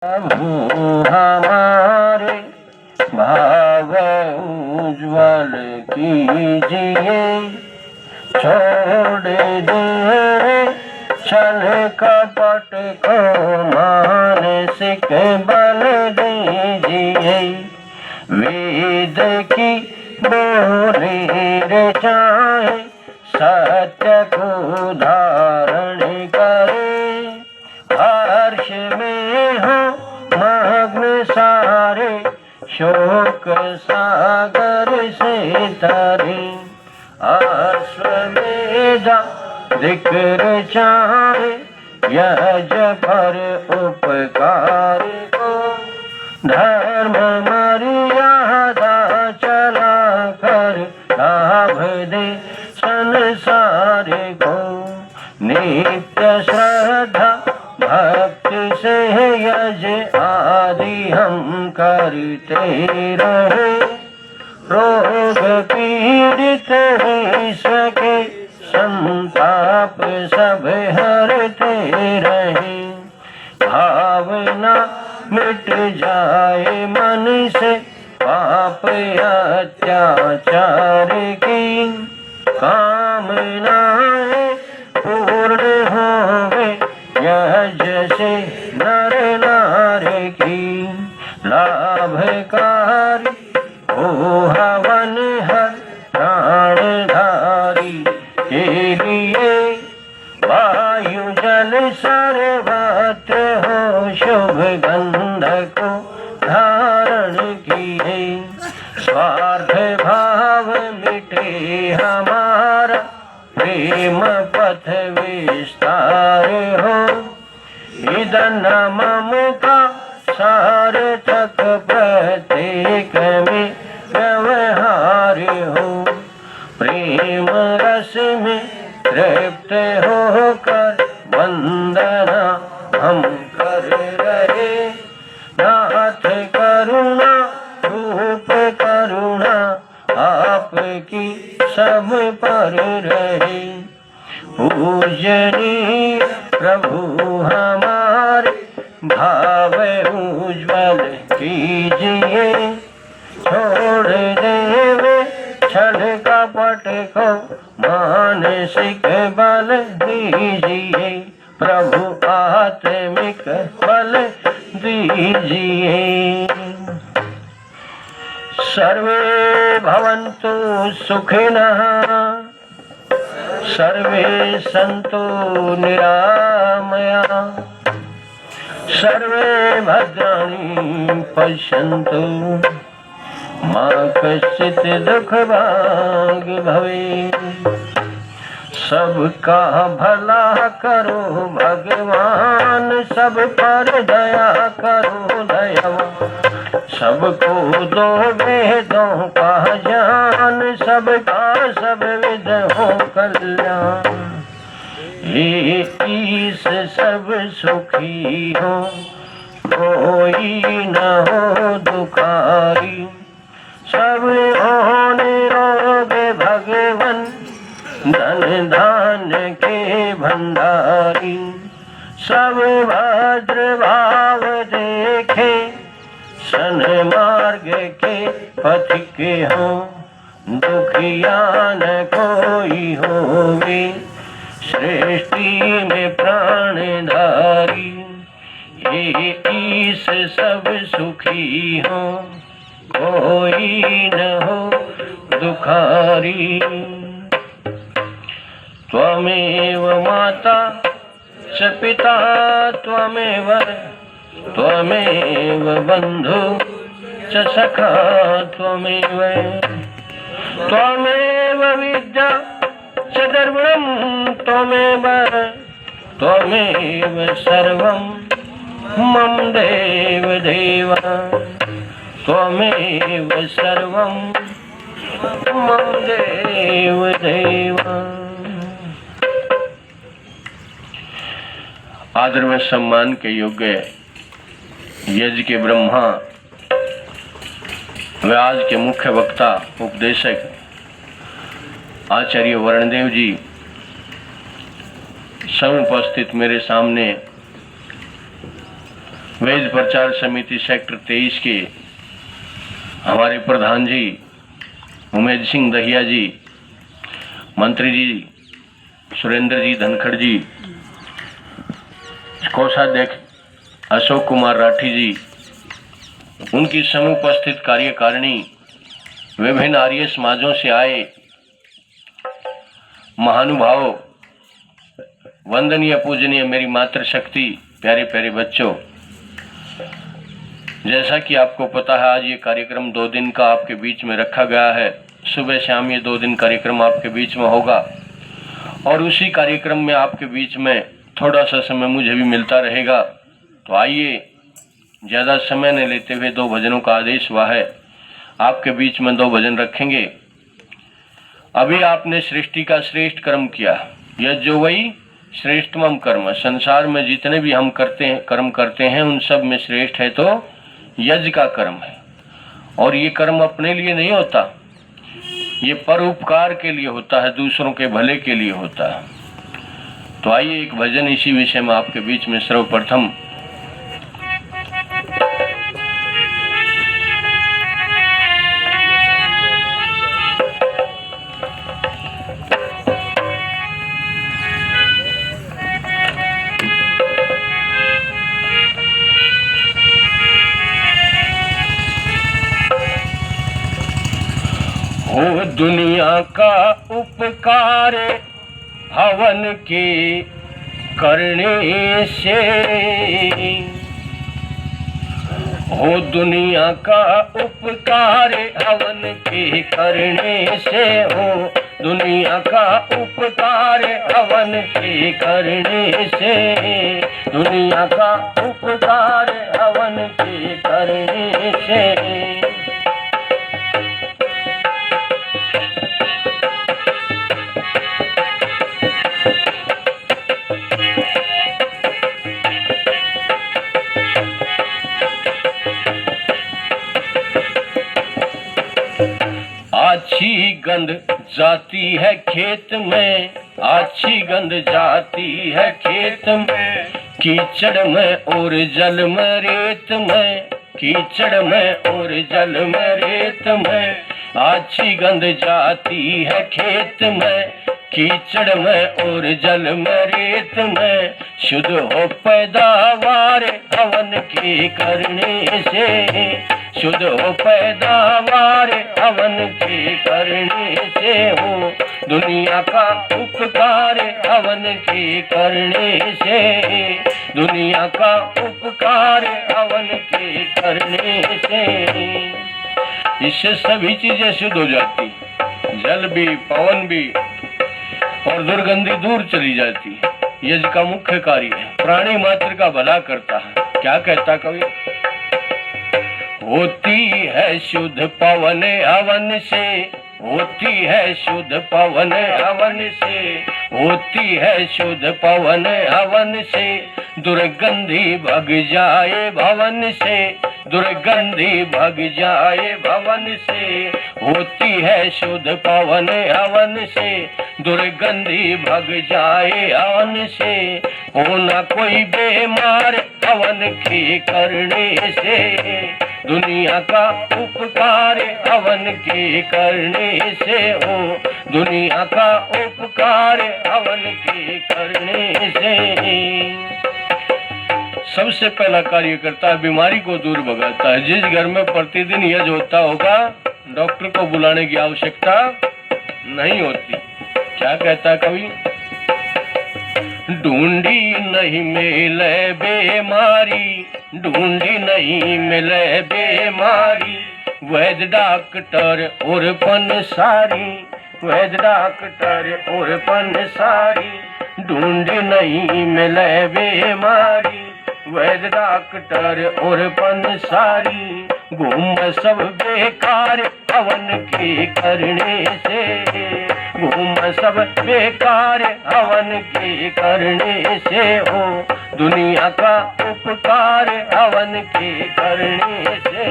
प्रभु हमारे भाव उज्ज्वल कीजिए, छोड़ दे छल कपट को मानसिक बल दीजिए। वेद की बोली रे चाहे सत्य को धारण करे, हर्ष में हो मग्न सारे शोक सागर से तरे। अश्वमेधा जिक्र चाहे यज पर उपकार को, धर्म मर्यादा चला कर लाभ दे संसार को। नित्य श्रद्धा भक्ति से यज आदि हम करते रहे, रोग पीड़ित विश्व के संताप सब हरते रहे। भावना मिट जाए मन से पाप अत्याचार की, कामनाएं पूर्ण होवे यज से नर नारी की। लाभकारी हो हवन हर प्राणधारी के लिए, वायु जल सर्वत्र हो शुभ गंध को धारण किए। स्वार्थ भाव मिटे हमारा प्रेम पथ विस्तार हो, इदन ममता सार्थक प्रत्येक में व्यवहार हो। प्रेम रस में तृप्त होकर वंदना हम कर रहे, नाथ करुणा रूप करुणा आपकी सब पर रहे। पूजनीय प्रभु हमारे भाव उज्ज्वल कीजिए, छोड़ देवे छल कपट को मानसिक बल दीजिए। प्रभु आत्मिक बल दीजिए। सर्वे भवन्तु सुखिनः, सर्वे सन्तु निरामया, सर्वे भद्राणि पश्यन्तु मा कश्चित् दुःख भाग भवेत्। सबका भला करो भगवान, सब पर दया करो दयावान। सबको दो वेदों का ज्ञान, सबका सब विध हो कल्याण। ईश सब सुखी हो, कोई न हो दुखारी। सब हो निरोग भगवन, धन धान्य के भंडारी। सब भद्र भाव देखे, सन मार्ग के पथिक हो। दुखिया न कोई होवे, सृष्टि में प्राणधारी। ये ईश सब सुखी हो, कोई न हो दुखारी। त्वमेव माता च पिता त्वमेव, त्वमेव बंधु च सखा त्वमेव, त्वमेव विद्या च धर्मं त्वमेव, त्वमेव सर्वं मम देव देव, त्वमेव सर्वं मम देव देव। आदर व सम्मान के योग्य यज्ञ के ब्रह्मा व आज के मुख्य वक्ता उपदेशक आचार्य वर्णदेव जी, समुपस्थित मेरे सामने वेद प्रचार समिति सेक्टर 23 के हमारे प्रधान जी उमेद सिंह दहिया जी, मंत्री जी सुरेंद्र जी धनखड़ जी, कोषाध्यक्ष अशोक कुमार राठी जी, उनकी समुपस्थित कार्यकारिणी, विभिन्न आर्य समाजों से आए महानुभाव, वंदनीय पूजनीय मेरी मातृशक्ति, प्यारे प्यारे बच्चों, जैसा कि आपको पता है आज ये कार्यक्रम 2 दिन का आपके बीच में रखा गया है। सुबह शाम ये 2 दिन कार्यक्रम आपके बीच में होगा और उसी कार्यक्रम में आपके बीच में थोड़ा सा समय मुझे भी मिलता रहेगा। तो आइए ज़्यादा समय न लेते हुए 2 भजनों का आदेश हुआ है, आपके बीच में 2 भजन रखेंगे। अभी आपने सृष्टि का श्रेष्ठ कर्म किया, यह जो वही श्रेष्ठतम कर्म। संसार में जितने भी हम कर्म करते हैं उन सब में श्रेष्ठ है तो यज्ञ का कर्म है। और ये कर्म अपने लिए नहीं होता, ये परोपकार के लिए होता है, दूसरों के भले के लिए होता है। तो आइए एक भजन इसी विषय में आपके बीच में सर्वप्रथम हो दुनिया का उपकार हवन के करने से, हो दुनिया का उपकार हवन के करने से, हो दुनिया का उपकार हवन के करने से, दुनिया का उपकार हवन के करने से। अच्छी गंध जाती है खेत में, अच्छी गंध जाती है खेत में, कीचड़ में और जल में रेत में, कीचड़ में और जल में रेत में, अच्छी गंध जाती है खेत में, कीचड़ में और जल में रेत में, शुद्ध हो पैदावार हवन के करने से, शुद्ध हो पैदावार हवन के करने से, हो दुनिया का उपकार हवन के करने से, दुनिया का उपकार हवन के करने से। इससे सभी चीजें शुद्ध हो जाती, जल भी, पवन भी और दुर्गंधी दूर चली जाती। यज्ञ का मुख्य कार्य है, प्राणी मात्र का भला करता है। क्या कहता कवि? होती है शुद्ध पवन हवन से, होती है शुद्ध पवन हवन से, होती है शुद्ध पवन हवन से, दुर्गंधी भग जाए भवन से, दुर्गंधी भग जाए भवन से, होती है शुद्ध पवन हवन से, दुर्गंधी भग जाए हवन से, होना कोई बेमार हवन के करने से, दुनिया का उपकार हवन के करने से, हो दुनिया का उपकार हवन के करने से। सबसे पहला कार्य करता है, बीमारी को दूर भगाता है। जिस घर में प्रतिदिन यज्ञ होता होगा डॉक्टर को बुलाने की आवश्यकता नहीं होती। क्या कहता है कवि? ढूंढी नहीं मिले बीमारी, ढूंढी नहीं मिले बीमारी, वैद्य डॉक्टर और पंसारी, वैद्य डॉक्टर और पंसारी, ढूंढी नहीं मिले बीमारी, वैद्य डॉक्टर और पंसारी, घूम सब बेकार हवन के करने से, घूम सब बेकार हवन के करने से, हो दुनिया का उपकार हवन के करने से,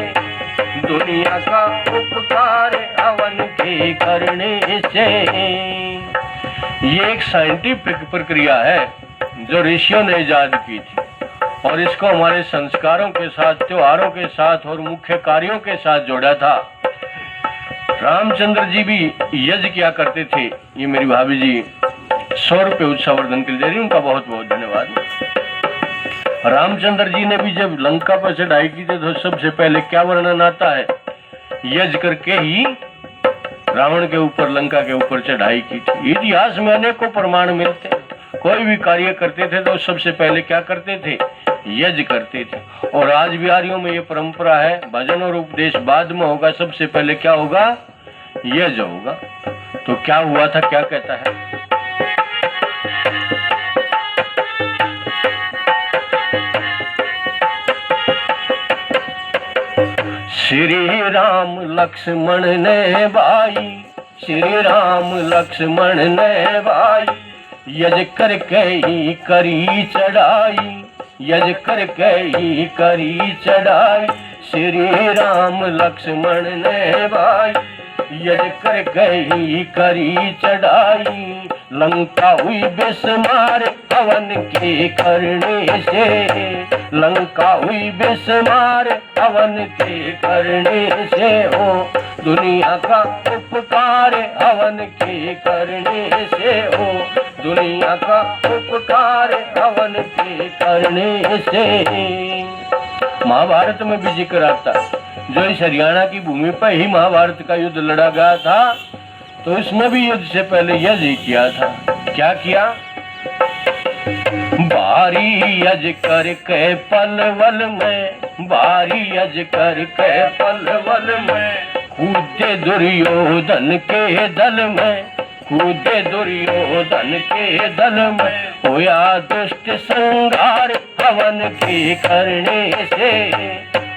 दुनिया का उपकार हवन के करने से। ये एक साइंटिफिक प्रक्रिया है जो ऋषियों ने इजाद की थी और इसको हमारे संस्कारों के साथ, त्योहारों के साथ और मुख्य कार्यों के साथ जोड़ा था। रामचंद्र जी भी यज्ञ किया करते थे। ये मेरी भाभी जी 100 रुपये उत्साहवर्धन के लिए दे रही, उनका बहुत बहुत धन्यवाद। रामचंद्र जी ने भी जब लंका पर चढ़ाई की थी तो सबसे पहले क्या वर्णन आता है, यज्ञ करके ही रावण के ऊपर, लंका के ऊपर चढ़ाई की थी। इतिहास में अनेकों प्रमाण मिलते हैं। कोई भी कार्य करते थे तो सबसे पहले क्या करते थे, यज्ञ करते थे। और आज भी आर्यों में ये परंपरा है, भजन और उपदेश बाद में होगा, सबसे पहले क्या होगा, यज्ञ होगा। तो क्या हुआ था, क्या कहता है, श्री राम लक्ष्मण ने भाई, श्री राम लक्ष्मण ने भाई, यज्ञ करके ही करी चढ़ाई, यज्ञ करके ही करी चढ़ाई, श्री राम लक्ष्मण ने भाई, यज्ञ करके ही करी चढ़ाई, लंका हुई बेशुमार हवन के करने से, लंका हुई बेशुमार हवन के करने से, हो दुनिया का उपकार हवन के करने से, हो दुनिया का उपकार हवन के करने से। महाभारत में भी जिक्र आता है, जो इस हरियाणा की भूमि पर ही महाभारत का युद्ध लड़ा गया था, तो इसमें भी युद्ध से पहले यज्ञ किया था। क्या किया, भारी यज्ञ करके पलवल में, भारी यज्ञ करके पलवल में, कूदे दुर्योधन के दल में, कूदे दुर्योधन के दल में, होया दुष्ट संहार हवन के करने से,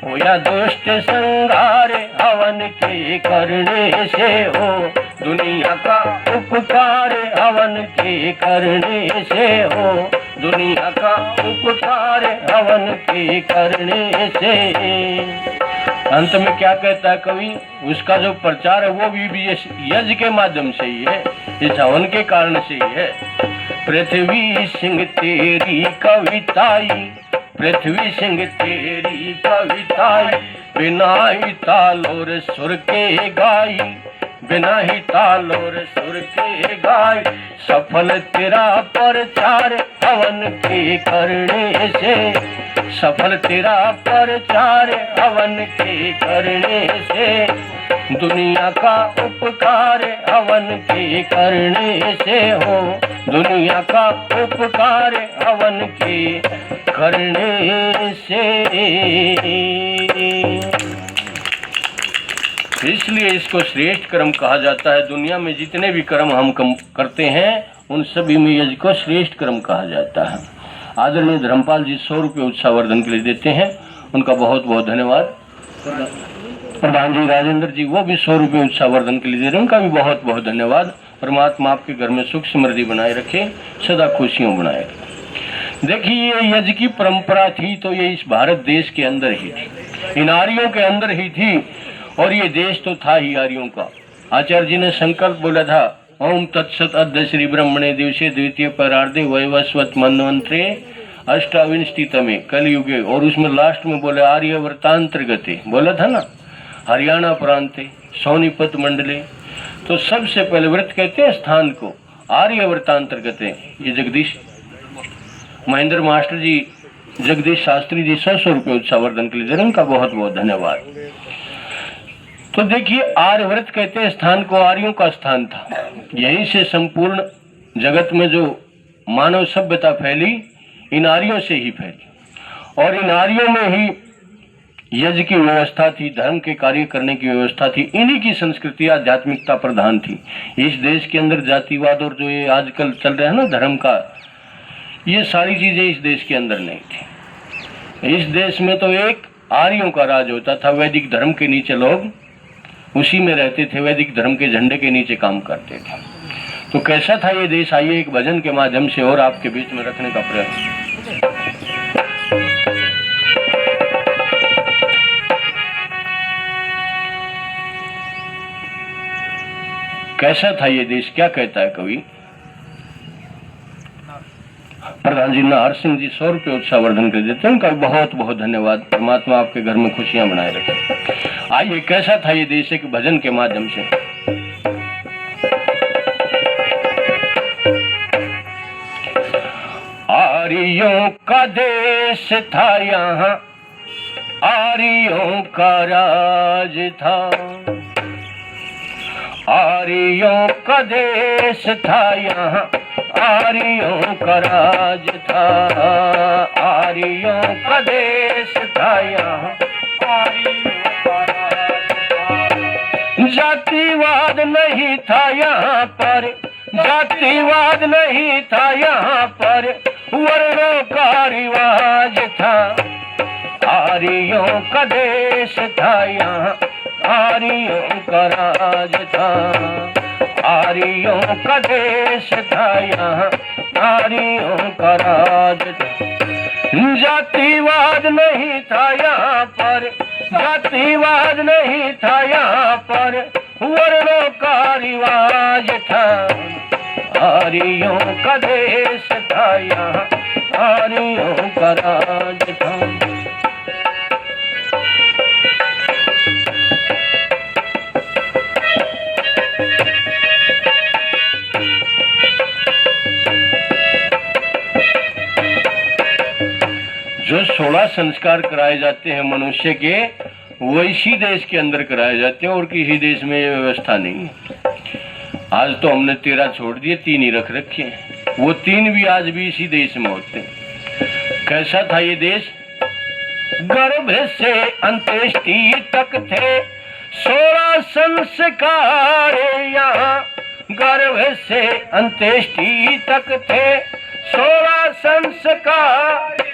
होया दुष्ट संहार हवन के करने से, हो दुनिया का उपकार हवन के करने से, हो दुनिया का उपकार हवन के करने से। अंत में क्या कहता है कवि, उसका जो प्रचार है वो भी यज्ञ के माध्यम से ही है, इस हवन के कारण से ही है। पृथ्वी सिंह तेरी कविताई, पृथ्वी सिंह तेरी कविताई, बिना ही ताल और सुर के गाई, बिना ही ताल और सुर के गाय, सफल तेरा प्रचार हवन के करने से, सफल तेरा प्रचार हवन के करने से, दुनिया का उपकार हवन के करने से, हो दुनिया का उपकार हवन के करने से। इसलिए इसको श्रेष्ठ कर्म कहा जाता है। दुनिया में जितने भी कर्म हम करते हैं उन सभी में यज्ञ को श्रेष्ठ कर्म कहा जाता है। आदरणीय धर्मपाल जी 100 रुपये उत्साहवर्धन के लिए देते हैं, उनका बहुत बहुत धन्यवाद। प्रधान जी राजेंद्र जी वो भी 100 रुपये उत्साहवर्धन के लिए दे रहे हैं, उनका भी बहुत बहुत धन्यवाद। परमात्मा आपके घर में सुख समृद्धि बनाए रखे, सदा खुशियों बनाए रखे। देखिए ये यज्ञ की परंपरा थी तो ये इस भारत देश के अंदर ही थी, इन आर्यों के अंदर ही थी, और ये देश तो था ही आर्यों का। आचार्य जी ने संकल्प बोला था, ओम तत्सत अद्य श्री ब्रह्मणे दिवसे द्वितीय परार्धे वैवस्वत मनवंतरे अष्टाविंशतितमे कलयुगे, और उसमें लास्ट में बोले आर्यवर्तांतर्गते, बोला था ना, हरियाणा प्रांते सोनीपत मंडले। तो सबसे पहले व्रत कहते हैं स्थान को आर्यवर्तांतर्गते। ये जगदीश महेंद्र मास्टर जी, जगदीश शास्त्री जी 100 रुपये उत्साहवर्धन के लिए दे रहे हैं, उनका बहुत बहुत धन्यवाद। तो देखिए आर्यव्रत कहते हैं स्थान को, आर्यों का स्थान था, यहीं से संपूर्ण जगत में जो मानव सभ्यता फैली इन आर्यों से ही फैली, और इन आर्यों में ही यज्ञ की व्यवस्था थी, धर्म के कार्य करने की व्यवस्था थी, इन्हीं की संस्कृति आध्यात्मिकता प्रधान थी। इस देश के अंदर जातिवाद और जो ये आजकल चल रहा है ना धर्म का, ये सारी चीजें इस देश के अंदर नहीं थी। इस देश में तो एक आर्यों का राज होता था, वैदिक धर्म के नीचे लोग उसी में रहते थे, वैदिक धर्म के झंडे के नीचे काम करते थे। तो कैसा था ये देश, आइए एक भजन के माध्यम से और आपके बीच में रखने का प्रयास। कैसा था ये देश, क्या कहता है कवि। प्रधान जी नाहर सिंह जी 100 रुपये उत्साहवर्धन कर देते हैं, उनका बहुत बहुत धन्यवाद। परमात्मा आपके घर में खुशियां बनाए रखे। आइए, कैसा था ये देश एक भजन के माध्यम से। आर्यों का देश था यहाँ, आर्यों का राज था, आर्यों का देश था यहाँ, आर्यों का राज था, आर्यों का देश था यहाँ, आर्यों का राज था। जातिवाद नहीं था यहाँ पर, जातिवाद नहीं था यहाँ पर, वर्णों का रिवाज था। आर्यों का देश था यहाँ, आर्यों का राज था, आर्यों का देश था यहाँ, आर्यों का राज था। जातिवाद नहीं था यहाँ पर, जातिवाद नहीं था यहाँ पर, वर्णों का रिवाज था। आर्यों का देश था यहाँ, आर्यों का राज था। जो 16 संस्कार कराए जाते हैं मनुष्य के, वो इसी देश के अंदर कराए जाते हैं और किसी देश में ये व्यवस्था नहीं है। आज तो हमने 13 छोड़ दिए, 3 ही रख रखे हैं। वो 3 भी आज भी इसी देश में होते हैं। कैसा था ये देश? गर्भ से अंत्येष्टि तक थे 16 संस्कार यहाँ, गर्भ से अंत्येष्टि तक थे 16 संस्कार।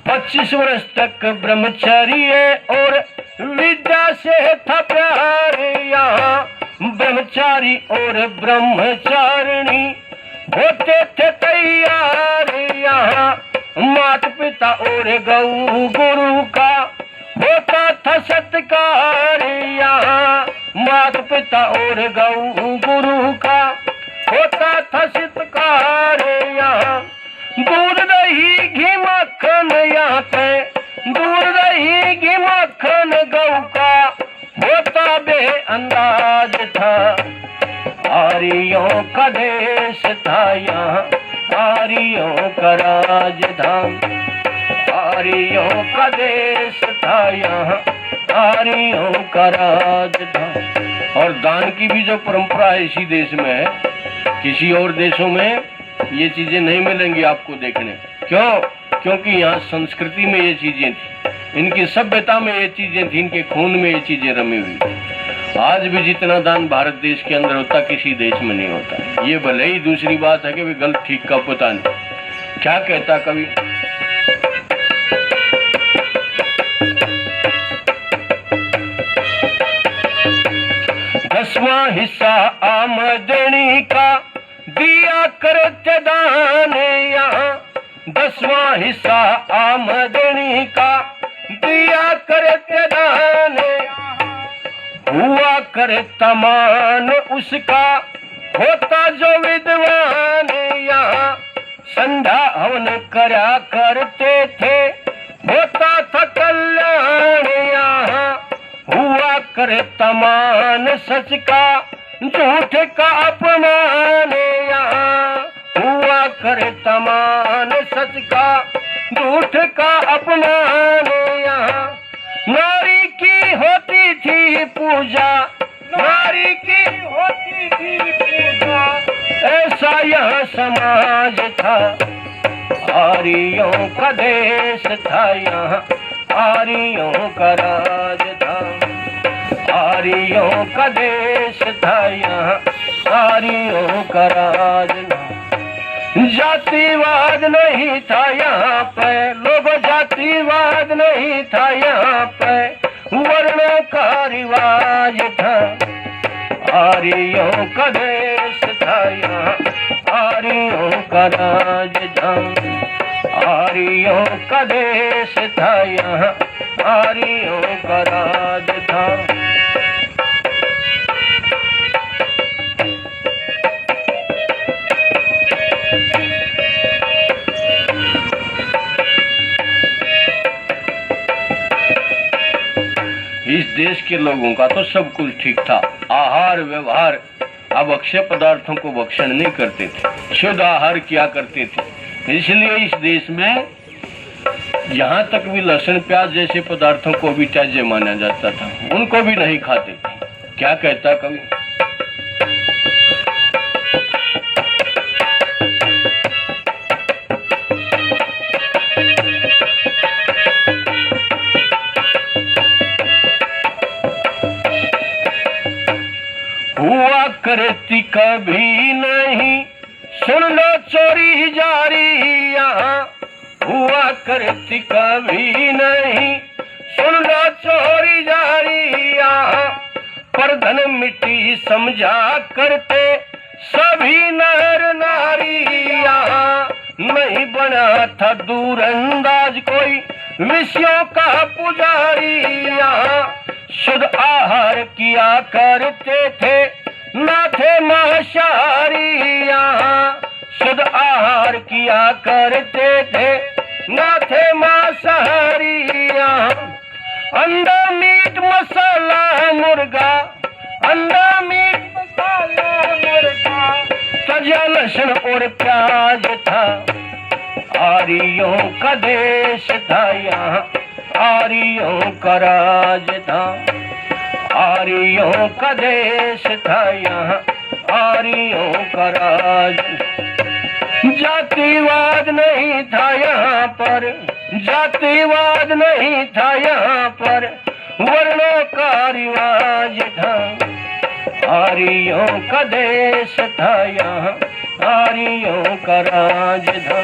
25 वर्ष तक ब्रह्मचर्य और विद्या से था प्यार यहाँ, ब्रह्मचारी और ब्रह्मचारिणी होते थे तैयार यहाँ। माता पिता और गौ गुरु का होता था सत्कार यहाँ, माता पिता और गौ गुरु का होता था सत्कार यहाँ। दूध दही घी मक्खन यहाँ पे, दूध दही घी मक्खन गौ का होता बेअंदाज था। आर्यों का देश था यहाँ, आर्यों का राजधाम, आर्यों का देश था यहाँ, आर्यों का राजधाम। और दान की भी जो परंपरा है इसी देश में है, किसी और देशों में ये चीजें नहीं मिलेंगी आपको देखने। क्यों? क्योंकि यहाँ संस्कृति में ये चीजें थी, इनकी सभ्यता में ये चीजें थी, इनके खून में ये चीजें रमी हुई थी। आज भी जितना दान भारत देश के अंदर होता किसी देश में नहीं होता। ये भले ही दूसरी बात है कि भी गलत ठीक का पता नहीं। क्या कहता कवि? दसवां हिस्सा आमदनी का दिया करते दान यहाँ, 10वां हिस्सा आमदनी का दिया करते दान। हुआ करता मान उसका होता जो विद्वान यहाँ, संध्या हवन करा करते थे होता था कल्याण यहाँ। हुआ करता मान सच का झूठ का अपमान यहाँ, हुआ करता मान सच का झूठ का अपमान यहाँ। नारी की होती थी पूजा, नारी की होती थी पूजा, ऐसा यह समाज था। आर्यों का देश था यहाँ, आर्यों का राज था, आर्यों का देश था यहाँ, आर्यों का राज था। जातिवाद नहीं था यहाँ पे लोगों, जातिवाद नहीं था यहाँ पे, वर्णों का रिवाज था। आर्यों का देश था यहाँ, आर्यों का राज था, आर्यों का देश था यहाँ, आर्यों का राज था। इस देश के लोगों का तो सब कुछ ठीक था, आहार व्यवहार। अब अक्षय पदार्थों को भक्षण नहीं करते थे, शुद्ध आहार किया करते थे। इसलिए इस देश में यहाँ तक भी लहसुन प्याज जैसे पदार्थों को भी त्याज्य माना जाता था, उनको भी नहीं खाते थे। क्या कहता कवि? हुआ करती कभी नहीं, सुन लो चोरी जारी यहाँ। हुआ करती कभी नहीं, सुन लो चोरी जारी यहाँ। पर धन मिट्टी समझा करते सभी नर नारी यहाँ। नहीं बना था दूर अंदाज कोई विषयों का पुजारी यहाँ। शुद्ध आहार किया करते थे, ना थे मांसाहारी यहाँ। शुद्ध आहार किया करते थे, ना थे मांसाहारी यहाँ। अंडा मीट मसाला मुर्गा, अंडा मीट मसाला मुर्गा, ताजा लहसुन और प्याज था। आर्यों का देश था यहाँ, आर्यों का राज था। आर्यों का देश था यहाँ, आर्यों का राज। जातिवाद नहीं था यहाँ पर, जातिवाद नहीं था यहाँ पर, वर्णों का रिवाज था। आर्यों का देश था यहाँ, आर्यों का राज था।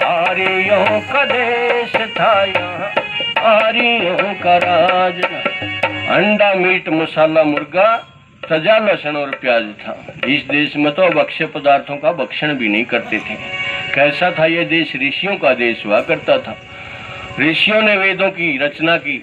आर्यों का देश था यहाँ, आर्यों का राज था। अंडा मीट मसाला मुर्गा, ताजा लहसुन और प्याज था। इस देश में तो अब अक्षय पदार्थों का भक्षण भी नहीं करते थे। कैसा था यह देश? ऋषियों का देश हुआ करता था। ऋषियों ने वेदों की रचना की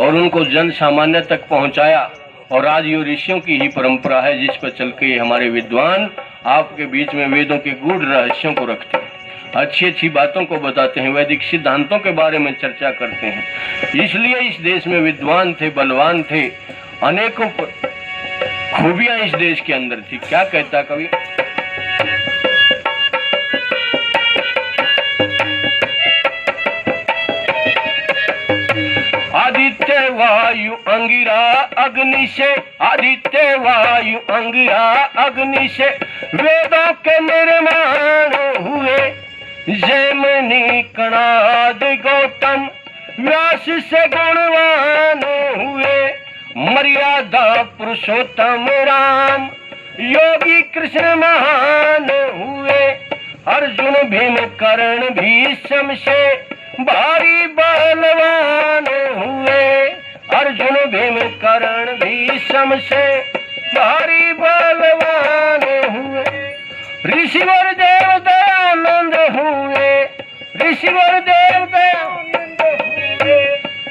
और उनको जन सामान्य तक पहुंचाया। और आज ये ऋषियों की ही परंपरा है जिस पर चल के हमारे विद्वान आपके बीच में वेदों के गूढ़ रहस्यों को रखते हैं, अच्छी अच्छी बातों को बताते हैं, वैदिक सिद्धांतों के बारे में चर्चा करते हैं। इसलिए इस देश में विद्वान थे, बलवान थे, अनेकों खूबियां इस देश के अंदर थी। क्या कहता कवि? आदित्य वायु अंगिरा अग्नि से, आदित्य वायु अंगिरा अग्नि से वेदों के निर्माण हुए। जैमिनी कणाद गौतम व्यास से गुणवान हुए। मर्यादा पुरुषोत्तम राम योगी कृष्ण महान हुए। अर्जुन भीम कर्ण भीष्म से भारी बलवान हुए। अर्जुन भीम कर्ण भीष्म से भारी बलवान हुए। ऋषिवर देव दयानंद हुए। ऋषिवर देव दयानंद हुए।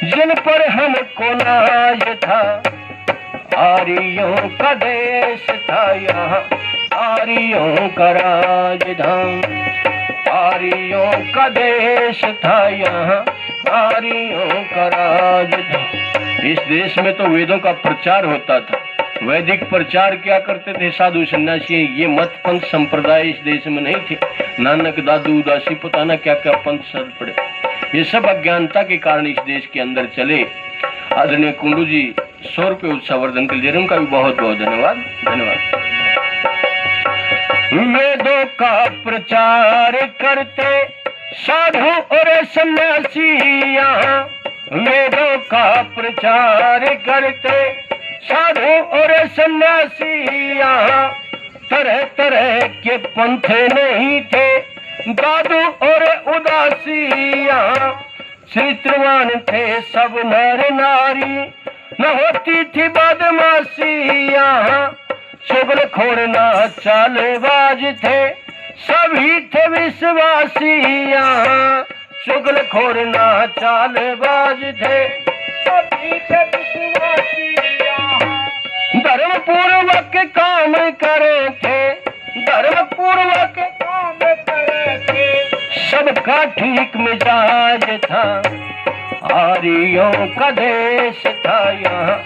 जिन पर हमको नाज था। आर्यों का देश था यहाँ, आर्यों का राजधाम। आर्यों का देश था यहाँ, आर्यों का राजधाम। इस देश में तो वेदों का प्रचार होता था। वैदिक प्रचार क्या करते थे साधु सन्यासी। ये मत पंथ संप्रदाय इस देश में नहीं थे। नानक दादू उदासी पता न क्या क्या पंथ सर पड़े। ये सब अज्ञानता के कारण इस देश के अंदर चले। आदरणीय कुंडू जी 100 रुपये उत्साहवर्धन के लिए उनका भी बहुत बहुत धन्यवाद। धन्यवाद। वेदों का प्रचार करते साधु और सन्यासी यहाँ। वेदों का प्रचार करते साधु और सन्यासी यहाँ। तरह तरह के पंथ नहीं थे दादू और उदासी यहाँ। चरित्रवान थे सब नर नारी, न होती थी बदमाशी यहाँ। चुगलखोर ना चालबाज थे, सभी थे विश्वासी यहाँ। चुगलखोर ना चालबाज थे, सभी थे विश्वासी यहाँ। धर्म पूर्वक काम करे थे, धर्म पूर्वक काम करे थे। सबका ठीक मिजाज था। आर्यों का देश था यहाँ,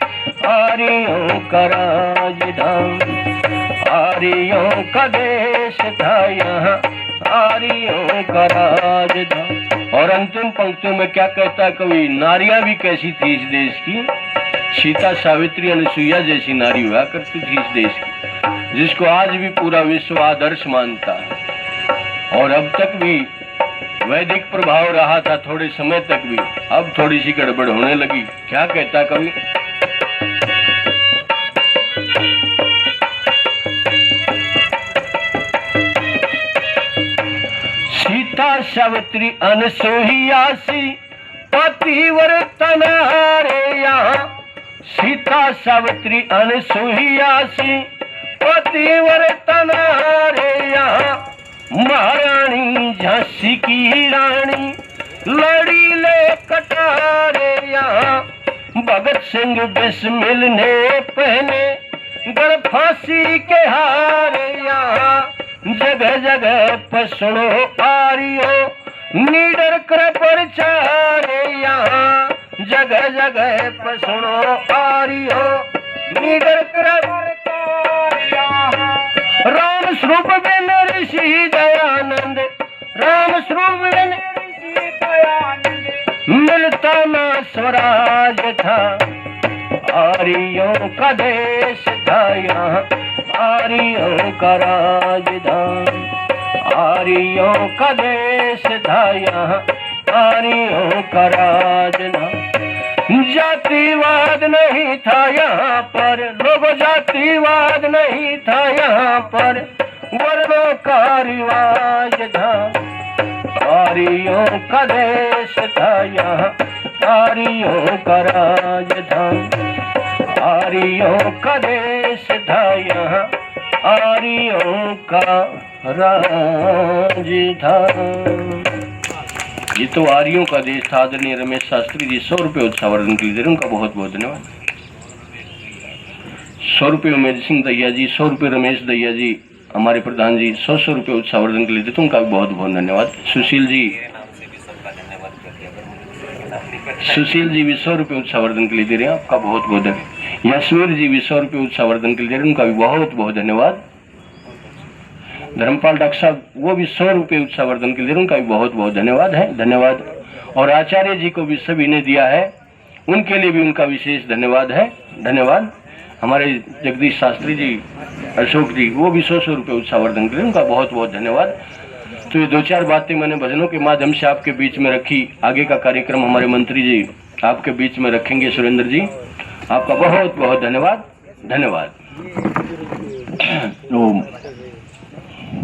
आर्यों का राजधाम। आर्यों का देश था यहाँ, आर्यों का राजधाम। और अंतिम पंक्तियों में क्या कहता है कवि, नारियां भी कैसी थी इस देश की, सीता सावित्री अनुसुईया जैसी नारी हुआ करती थी इस देश की, जिसको आज भी पूरा विश्व आदर्श मानता है। और अब तक भी वैदिक प्रभाव रहा था थोड़े समय तक भी, अब थोड़ी सी गड़बड़ होने लगी। क्या कहता कवि, सीता सावित्री अनसुईया सी पतिव्रता रे यहाँ। सीता सावित्री अनसुईया सी पतिव्रता रे यहाँ। महारानी झांसी की रानी लड़ी ले कटारे यहाँ। भगत सिंह बिस्मिल ने पहने गढ़ फांसी के हारे यहाँ। जगह जगह पर सुनो आर्यो निडर कर प्रचारे यहाँ। जगह जगह पर सुनो आर्यो निडर कर प्रचारे यहाँ। राम स्वरूप बिन ऋषि दयानंद, राम स्वरूप बिन ऋषि दयानंद, मिलता ना स्वराज था। आर्यों का देश था यहाँ, आर्यों का राजधाम। आर्यों का देश था यहाँ, आर्यों का राजधाम। जातिवाद नहीं था यहाँ पर, लोग जातिवाद नहीं था यहाँ पर, वर्णों का रिवाज था। आर्यों का देश था यहाँ, आर्यों का राजधाम। आर्यों का देश था यहाँ, आर्यों का राजधाम। ये तो आर्यों का देश था। आदरणीय रमेश शास्त्री जी 100 रुपये उत्साहवर्धन के लिए उनका बहुत बहुत धन्यवाद। 100 रुपये उमेश सिंह दैया जी, 100 रुपये रमेश दैया जी हमारे प्रधान जी 100 रुपये उत्साहवर्धन के लिए देते, उनका भी बहुत बहुत धन्यवाद। सुशील जी भी 100 रुपये उत्साहवर्धन के लिए दे रहे हैं, आपका बहुत बहुत धन्यवाद। यशवीर जी भी 100 रुपये उत्साहवर्धन के लिए दे रहे हैं, उनका भी बहुत बहुत धन्यवाद। धर्मपाल डॉक्टर साहब वो भी 100 रुपये उत्साहवर्धन के लिए, उनका भी बहुत बहुत धन्यवाद है, धन्यवाद। और आचार्य जी को भी सभी ने दिया है, उनके लिए भी उनका विशेष धन्यवाद है, धन्यवाद। हमारे जगदीश शास्त्री जी, अशोक जी, वो भी 100 रुपये उत्साहवर्धन के लिए, उनका बहुत बहुत धन्यवाद। तो ये 2-4 बातें मैंने भजनों के माध्यम से आपके बीच में रखी। आगे का कार्यक्रम हमारे मंत्री जी आपके बीच में रखेंगे। सुरेंद्र जी आपका बहुत बहुत धन्यवाद, धन्यवाद।